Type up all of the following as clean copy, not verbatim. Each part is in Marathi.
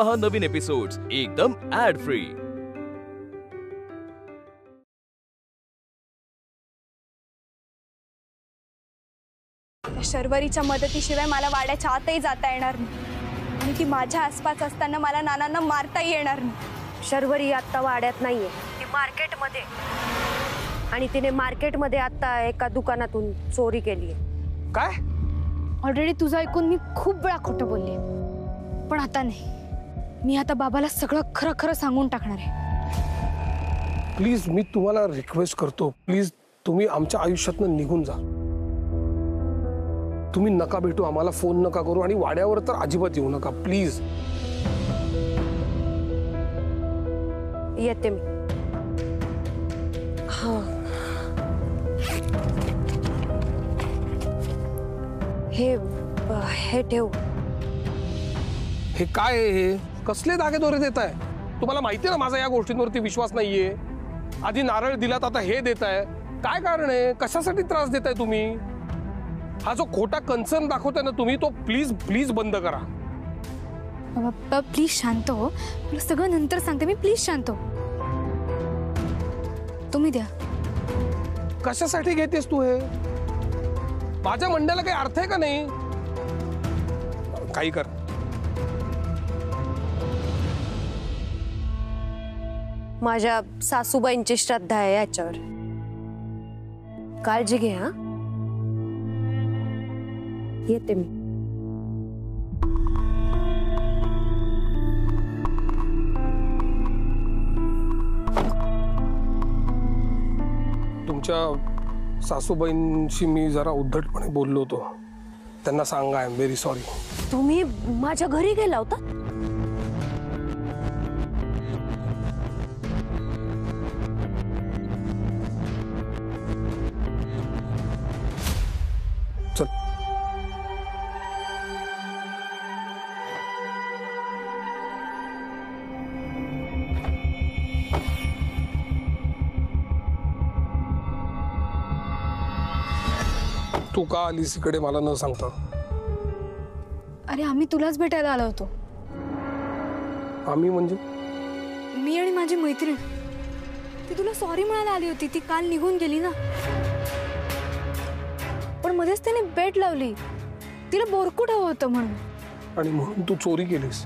पहा नवीन एपिसोड्स एकदम ऍड फ्री। शर्वरीच्या मदतीशिवाय मला वाड्याच्या आतही जाता येणार नाही आणि ती माझ्या आसपास असताना मला नानांना मारताही येणार नाही। शर्वरी आता वाड्यात नाहीये, ती मार्केटमध्ये, आणि तिने मार्केटमध्ये आता एका दुकानातून चोरी केली आहे। काय? ऑलरेडी तुझं ऐकून मी खूप वेळा खोटं बोलले, पण आता नाही। मी आता बाबाला सगळं खरं खरं सांगून टाकणार आहे। प्लीज मी तुम्हाला रिक्वेस्ट करतो, प्लीज तुम्ही आमच्या आयुष्यातनं निघून जा। तुम्ही नका भेटू, आम्हाला फोन नका करू आणि वाड्यावर तर अजिबात येऊ नका प्लीज। येते मी। हे ठेव। हे काय आहे? हे कसले दागेदोरे देताय? तुम्हाला माहिती आहे ना माझा या गोष्टींवरती विश्वास नाहीये। आधी नारळ दिलात, आता हे देताय, काय कारण आहे? कशासाठी त्रास देताय तुम्ही? हा जो खोटा कन्सर्न दाखवताय ना तुम्ही, तो प्लीज प्लीज बंद करा। बाबा प्लीज शांत हो, तुला सगळं नंतर सांगते मी, प्लीज शांत हो। तुम्ही द्या। कशासाठी घेतेस तू हे? माझ्या म्हणण्याला काही अर्थ आहे का नाही? काही कर। माझ्या सासूबाईंची श्रद्धा आहे याच्यावर, काळजी घे। हा, येते मी। तुमच्या सासूबाईंशी मी जरा उद्धटपणे बोललो होतो, त्यांना सांगा आय एम व्हेरी सॉरी। तुम्ही माझ्या घरी गेला होता? चल तू का आलीस इकडे मला न सांगता? अरे आम्ही तुलाच भेटायला आलो होतो। आम्ही म्हणजे? मी आणि माझी मैत्रीण, ती तुला सॉरी म्हणायला आली होती। ती काल निघून गेली ना, पण मध्येच त्याने बेट लावली, तिला बोरकुट हवं होतं म्हणून, आणि म्हणून तू चोरी केलीस?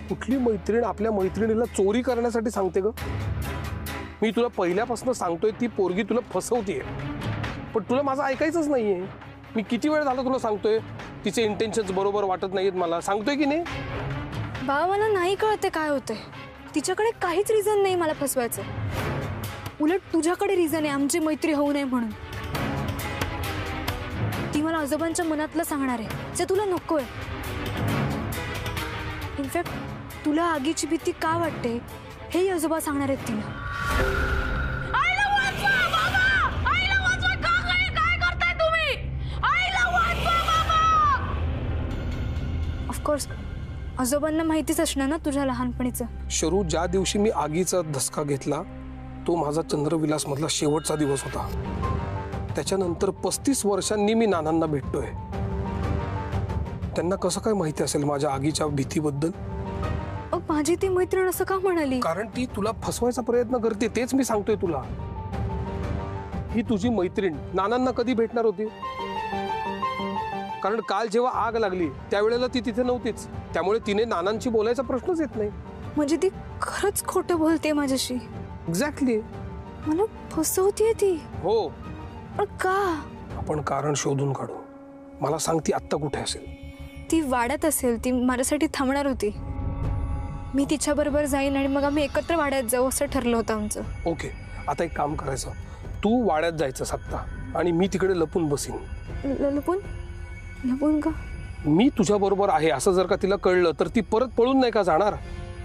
कुठली मैत्रीण आपल्या मैत्रिणीला चोरी करण्यासाठी सांगते ग? मी तुला पहिल्यापासून सांगतोय ती पोरगी तुला फसवतीये, पण तुला माझं ऐकायचंच नाहीये। मी किती वेळ झाला तुला सांगतोय तिचे इंटेन्शन्स बरोबर वाटत नाहीत मला, सांगतोय की नाही? बाबा मला नाही कळते काय होतंय। तिच्याकडे काहीच रिझन नाही मला फसवायचं, उलट तुझ्याकडे रिझन आहे आमची मैत्री होऊ नये म्हणून। ती मला आजोबांच्या मनातलं सांगणार आहे जे तुला नकोय। इनफॅक्ट तुला आगीची भीती का वाटते हे आजोबा सांगणार आहेत तिला। ऑफकोर्स आजोबांना माहितीच असणार ना तुझ्या लहानपणीचं। शरू, ज्या दिवशी मी आगीचा धसका घेतला तो माझा चंद्रविलास मधला शेवटचा दिवस होता। त्याच्यानंतर 35 वर्षांनी मी नानांना भेटतोय। त्यांना कसं काय माहिती असेल माझ्या आगीच्या भीतीबद्दल? माझी ती मैत्रीण असं का म्हणाली? कारण ती तुला फसवायचा प्रयत्न करते, तेच मी सांगतोय तुला। ही तुझी मैत्रीण नानांना कधी भेटणार होती? कारण काल जेव्हा आग लागली त्यावेळेला ती तिथे नव्हतीच, त्यामुळे तिने नानांची बोलायचा प्रश्नच येत नाही। म्हणजे ती खरंच खोटं बोलते माझ्याशी? एक्झॅक्टली, मला फसवते ती। हो, पण का? आपण कारण शोधून काढू। मला सांग, ती आत्ता कुठे असेल? ती वाड्यात असेल, ती माझ्यासाठी थांबणार होती। मी तिच्या बरोबर जाईन आणि मग आम्ही एकत्र वाड्यात जाऊ असं ठरलं होतं आमचं। ओके, आता एक काम करायचं, तू वाड्यात जायचं सत्ता आणि मी तिकडे लपून बसीन। लपून? लपून का? मी तुझ्या बरोबर आहे असं जर का तिला कळलं तर ती परत पळून नाही का जाणार?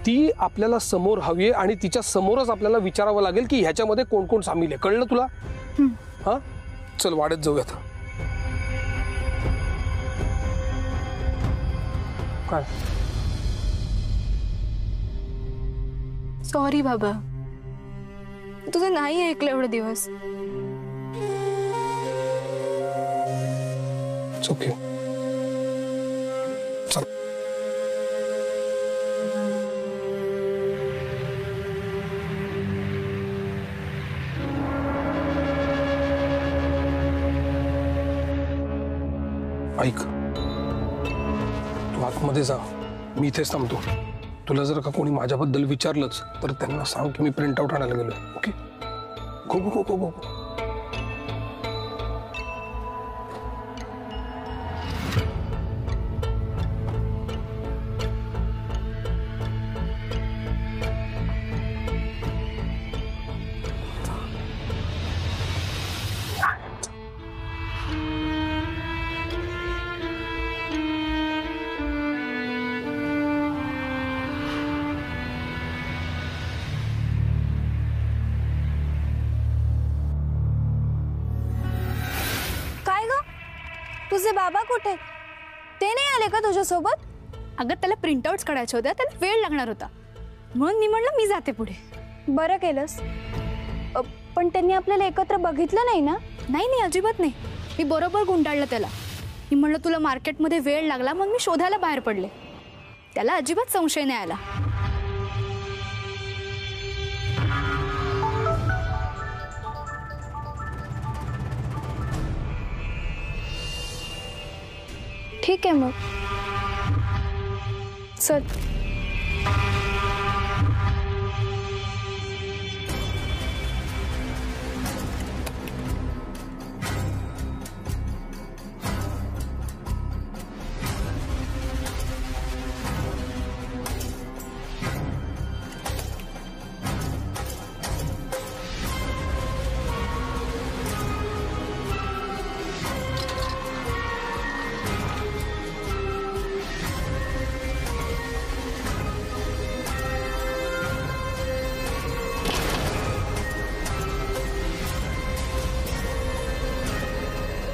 ती आपल्याला समोर हवी आणि तिच्या समोरच आपल्याला विचारावं लागेल की ह्याच्यामध्ये कोण कोण सामील आहे। कळलं तुला? हा, चल वाड्यात जाऊयात। काय? सॉरी बाबा, तुझं नाही ऐकलं एवढे दिवस। ओके, चल। ऐक, तू आतमध्ये जा, मी इथेच थांबतो. तुला जर का कोणी माझ्याबद्दल विचारलंच तर त्यांना सांग की मी प्रिंट आउट आणायला गेलोय. ओके, गो गो गो गो गो. तुझे बाबा कुठे? ते नाही आले का तुझ्यासोबत? अगं त्याला प्रिंटआउट्स काढायचे होते, त्याला वेळ लागणार होता म्हणून मी म्हणलं मी जाते पुढे. बरं केलंस. पण त्यांनी आपल्याला एकत्र बघितलं नाही ना? नाही, अजिबात नाही. मी बरोबर गुंडाळलं त्याला. मी म्हणलं तुला मार्केटमध्ये वेळ लागला मग मी शोधायला बाहेर पडले. त्याला अजिबात संशय नाही आला. ठीक आहे मग चल.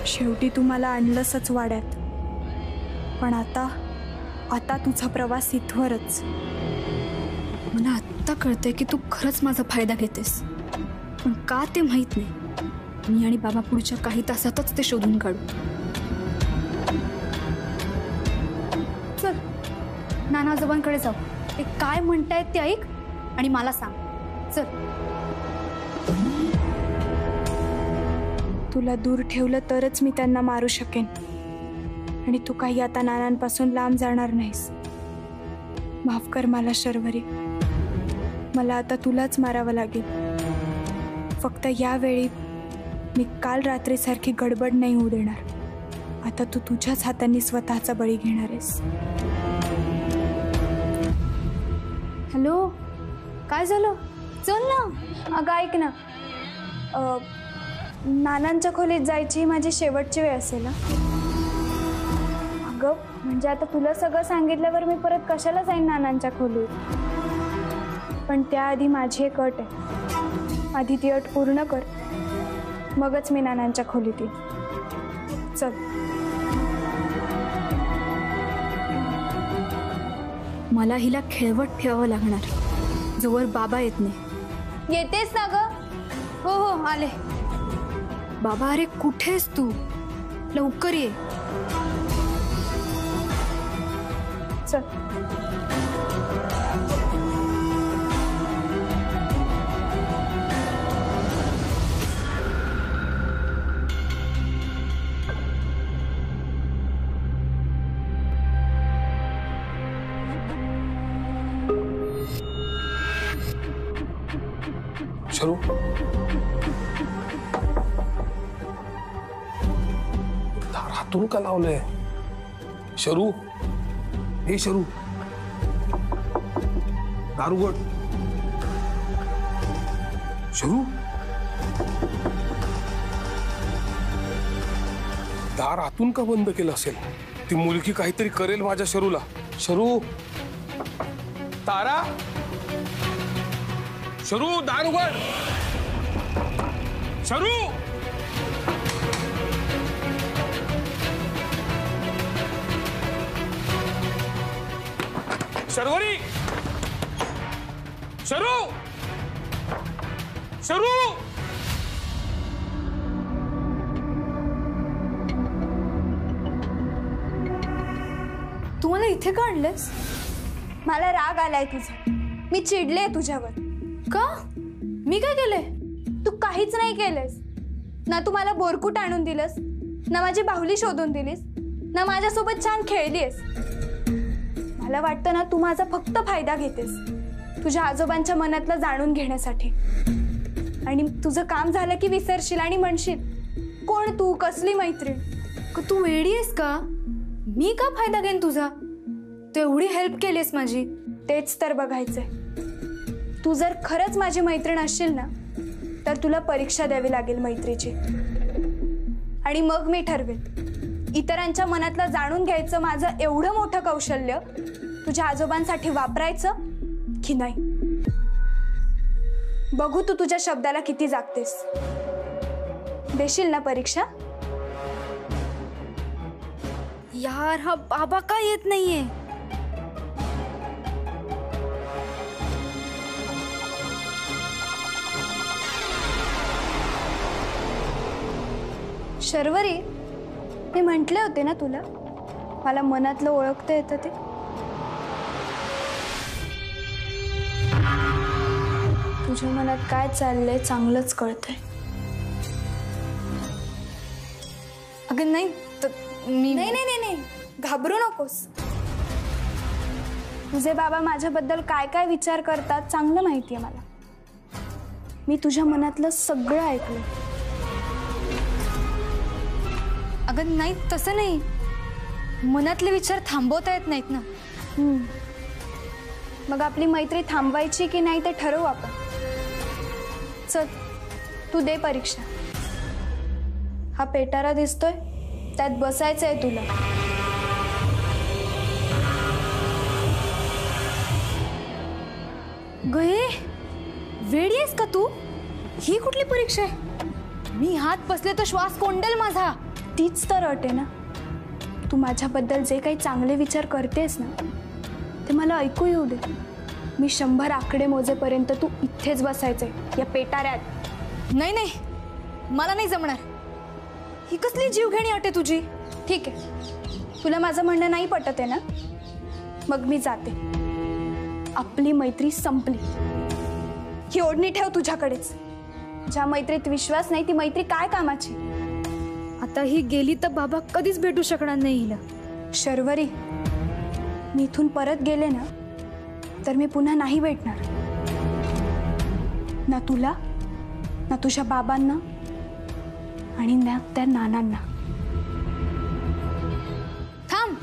शेवटी तू मला आणलंसच वाड्यात, पण आता तुझा प्रवास इथवरच. मला आत्ता कळतंय की तू खरंच माझा फायदा घेतेस, पण का ते माहित नाही. मी आणि बाबा पुढच्या काही तासातच ते शोधून काढू. चल नानाजोबांकडे जाऊ. ते काय म्हणतायत ते ऐक आणि मला सांग. चल. तुला दूर ठेवलं तरच मी त्यांना मारू शकेन, आणि तू काही आता नानांपासून लांब जाणार नाहीस. माफ कर मला शर्वरी, मला आता तुलाच मारावं लागेल. फक्त यावेळी मी काल रात्रीसारखी गडबड नाही होऊ देणार. आता तू तुझ्याच हातांनी स्वतःचा बळी घेणार आहेस. हॅलो, काय झालं? चल ना. अगं ऐक ना, नानांच्या खोलीत जायची माझी शेवटची वेळ असेल. अगं म्हणजे आता तुला सगळं सांगितल्यावर मी परत कशाला जाईन नानांच्या खोलीत. पण त्याआधी माझी एक अट आहे. आधी ती अट पूर्ण कर, मगच मी नानांच्या खोलीत येईन. चल. मला हिला खेळवत ठेवावं लागणार जोवर बाबा येत नाही. येतेस ना ग? हो आले. बाबा, अरे कुठेस तू? लवकर ये. चल. शरू, हातून का लावलंय? शरू, हे शरू, दारुगड. शरू, दार आतून का बंद केलं असेल? ती मुलगी काहीतरी करेल माझ्या शरूला. शरू, तारा, शरू, दार उघड. शरू, शर्वरी, शरू, शरू. तू मला इथे का आणलंस? मला राग आलाय तुझा. मी चिडले तुझ्यावर. का? मी काय केलंय? तू काहीच नाही केलंस ना. तू मला बोरकूट आणून दिलंस, ना माझी बाहुली शोधून दिलीस, ना माझ्यासोबत छान खेळलीयस. मला वाटतं ना तू माझा फक्त फायदा घेतेस तुझ्या आजोबांच्या मनातलं जाणून घेण्यासाठी. आणि तुझं काम झालं की विसरशील आणि म्हणशील कोण तू, कसली मैत्रीण. तू वेडी आहेस का? मी का फायदा घेईन तुझा? तू एवढी हेल्प केलीस माझी. तेच तर बघायचंय. तू जर खरंच माझी मैत्रीण असशील ना तर तुला परीक्षा द्यावी लागेल मैत्रीची. आणि मग मी ठरवेन इतरांच्या मनातलं जाणून घ्यायचं माझं एवढं मोठं कौशल्य तुझ्या आजोबांसाठी वापरायचं की नाही. बघू तू तुझ्या शब्दाला किती जागतेस. देशील ना परीक्षा? यार हा बाबा का येत नाहीये? शर्वरी, मी म्हटले होते ना तुला मला मनातलं ओळखता येतं ते. तुझ्या मनात काय चाललंय चांगलंच कळतंय. अगं नाही मी नाही नाही नाही नाही घाबरू नकोस. तुझे बाबा माझ्याबद्दल काय काय विचार करतात चांगलं माहितीये मला. मी तुझ्या मनातलं सगळं ऐकलं. अगं नाही तसं नाही. मनातले विचार थांबवता येत नाहीत ना. मग आपली मैत्री थांबवायची की नाही ते ठरवू आपण. चल तू दे परीक्षा. हा पेटारा दिसतोय त्यात बसायचंय तुला. गहे वेडी आहेस का तू? ही कुठली परीक्षा आहे? मी हात बसले तर श्वास कोंडेल माझा. तीच तर अट आहे ना. तू माझ्याबद्दल जे काही चांगले विचार करतेस ना ते मला ऐकू येऊ दे. मी 100 आकडे मोजेपर्यंत तू इथेच बसायचंय या पेटाऱ्यात. नाही नाही मला नाही जमणार. ही कसली जीवघेणी अट आहे तुझी? ठीक आहे तुला माझं म्हणणं नाही पटत आहे ना मग मी जाते. आपली मैत्री संपली. ही ओढणी ठेव तुझ्याकडेच. ज्या मैत्रीत विश्वास नाही ती मैत्री काय कामाची. आता ही गेली तर बाबा कधीच भेटू शकणार नाही हिला. शर्वरी, मी इथून परत गेले ना तर मी पुन्हा नाही भेटणार. ना तुला ना तुझ्या बाबांना आणि ना त्या नानांना. थांब.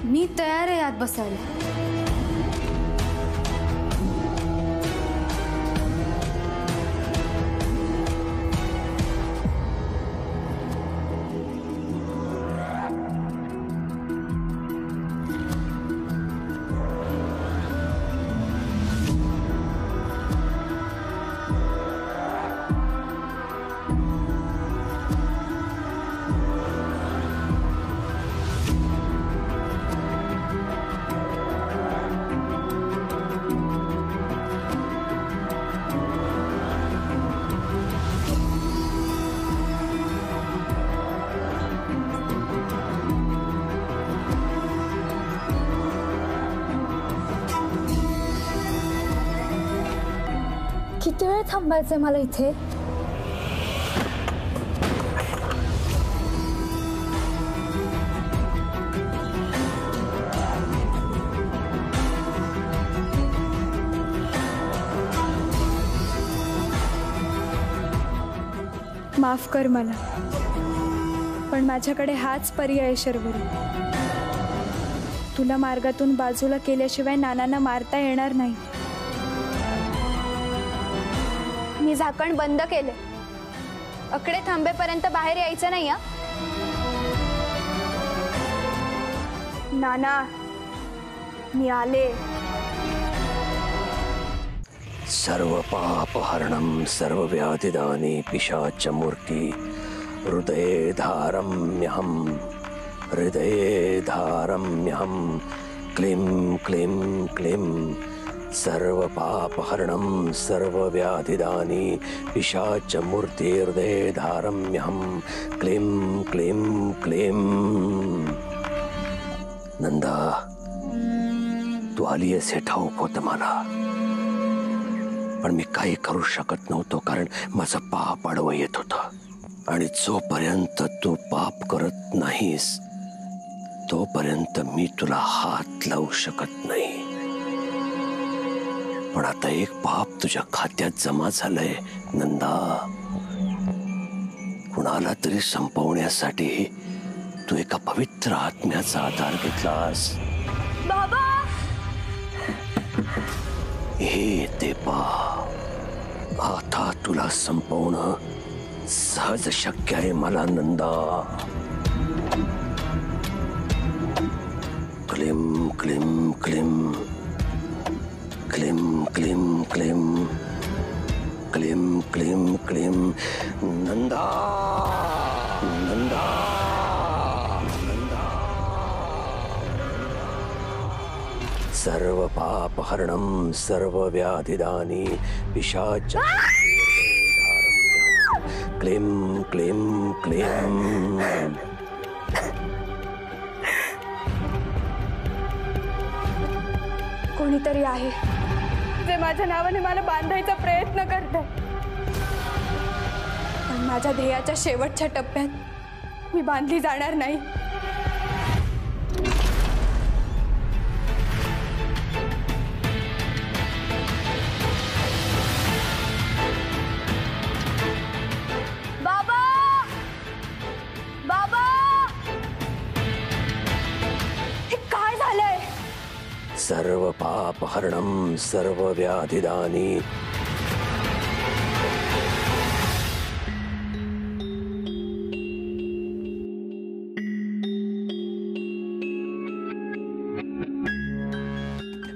मी तयार आहे आत बसायला. किती वेळ थांबायचंय मला इथे? माफ कर मला पण माझ्याकडे हाच पर्याय आहे शर्वरी. तुला मार्गातून बाजूला केल्याशिवाय नानांना मारता येणार नाही. मी झाकण बंद केले. अकडे थांबेपर्यंत बाहेर यायचं नाही. नाना मी आले. सर्व पापहरणं सर्व व्याधिदानी पिशाच मूर्ति हृदये धारम्यहं क्लीं क्लीं क्लीं सर्व पापहरणं सर्व व्याधिदानी पिशाच मूर्ति हृदये धारम्यहं क्लीं क्लीं क्लीं. नंदा तू आली आहेस हे ठाऊक होतं मला. पण मी काही करू शकत नव्हतो, कारण माझं पाप आडवं येत होतं. आणि जोपर्यंत तू पाप करत नाहीस तोपर्यंत मी तुला हात लावू शकत नाही. पण आता एक पाप तुझ्या खात्यात जमा झालंय नंदा. कुणाला तरी संपवण्यासाठी तू एका पवित्र आत्म्याचा आधार घेतलास. बाबा हे ते पाप आता तुला संपवणं सहज शक्य आहे मला नंदा. क्लीम क्लीम क्लीम क्लीम क्लीम क्लीम क्लीम क्लीम क्लीम नंदा नंदा नंदा. सर्व पाप हरणम सर्व व्याधिदानी पिशाच क्लीम क्लीम क्लीम. कोणीतरी आहे जे माझ्या नावाने मला बांधायचा प्रयत्न करते. पण माझ्या ध्येयाच्या शेवटच्या टप्प्यात मी बांधली जाणार नाही. बाबा बाबा हे काय झालंय? सर्व पाप हरणम सर्व व्याधिदानी.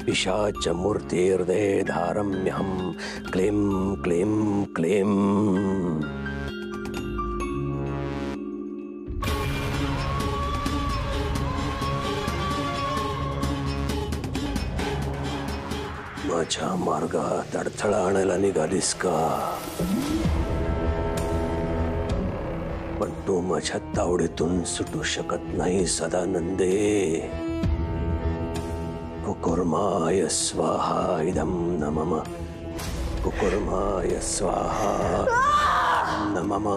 पिशाच मूर्तिर्दे धारम्यहम क्लीम क्लीम क्लीम. माझ्या मार्गात अडथळा आणायला निघालीस का? पण तू माझ्या तावडीतून सुटू शकत नाही सदानंदे. कुकुर्माय स्वाहा इदं न मम कुकुर्माय स्वाहा न मम.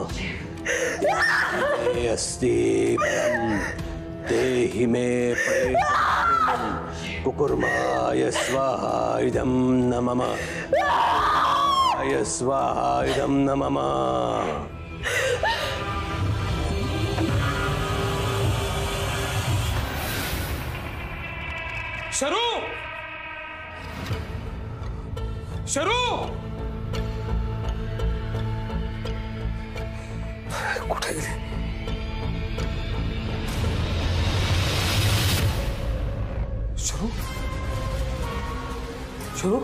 अस्ति देहि मे प्रेम कुकुर्माय स्वाहा इदं न मम स्वाहा इदं न मम. शरू शरू कुठे गेली? शरू शरू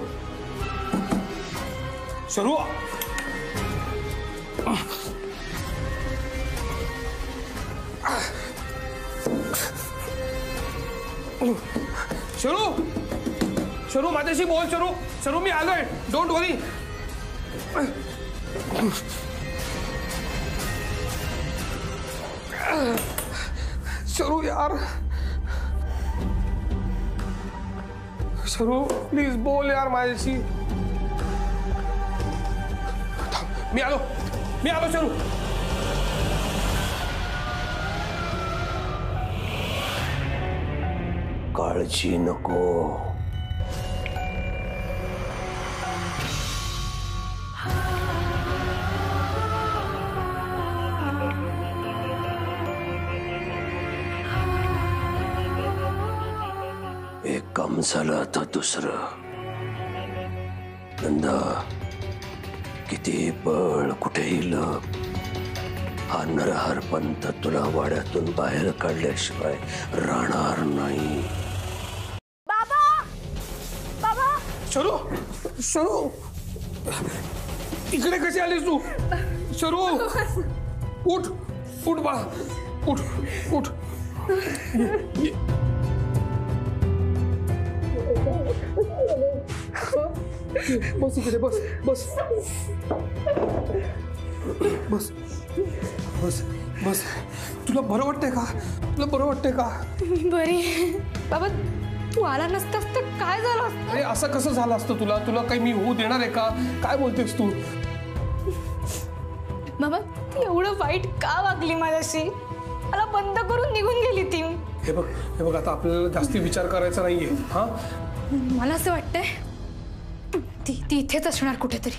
शरू शरू शरू माझ्याशी बोल. शरू शरू मी आलोय. डोंट वरी. शरू यार शरू प्लीज बोल यार माझ्याशी. मी आलो शरू. काळजी नको. एक काम झालं आता दुसरं. नंदा किती बळ कुठेही लग. हा नरहर पंत तुला वाड्यातून बाहेर काढल्याशिवाय राहणार नाही. शरू शरू इकडे कशी आलीस तू? शरू उठ उठ बाळा उठ उठ. बस इकडे बस बस बस बस बस. तुला बरं वाटतंय का? तुला बरं वाटतंय का? बरी बाबा तू आला नसतास तर काय झालं असतं? अरे असं कसं झालं असतं? तुला तुला काही मी होऊ देणार आहे का? काय बोलतेस तू? बाबा ती एवढं वाईट का वागली माझ्याशी? मला बंद करून निघून गेली ती. हे बघ आता आपल्याला जास्ती विचार करायचा नाहीये. हा मला असं वाटतंय ती ती इथेच असणार कुठेतरी.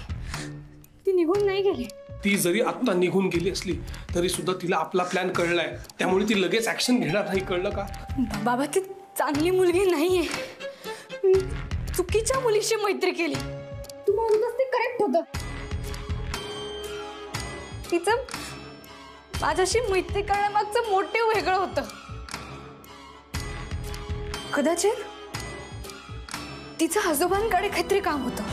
ती निघून नाही गेली. ती जरी आत्ता निघून गेली असली तरी सुद्धा तिला आपला प्लॅन कळलाय, त्यामुळे ती लगेच ऍक्शन घेणार नाही. कळलं का? बाबा ती चांगली मुलगी नाहीये. चुकीच्या मुलीशी मैत्री केली. तू म्हणतस ते करेक्ट होतं. तिचं माझ्याशी मैत्री करण्यामागचं मोटिव्ह वेगळं होतं. कदाचित तिचं आजोबांकडे काहीतरी काम होतं.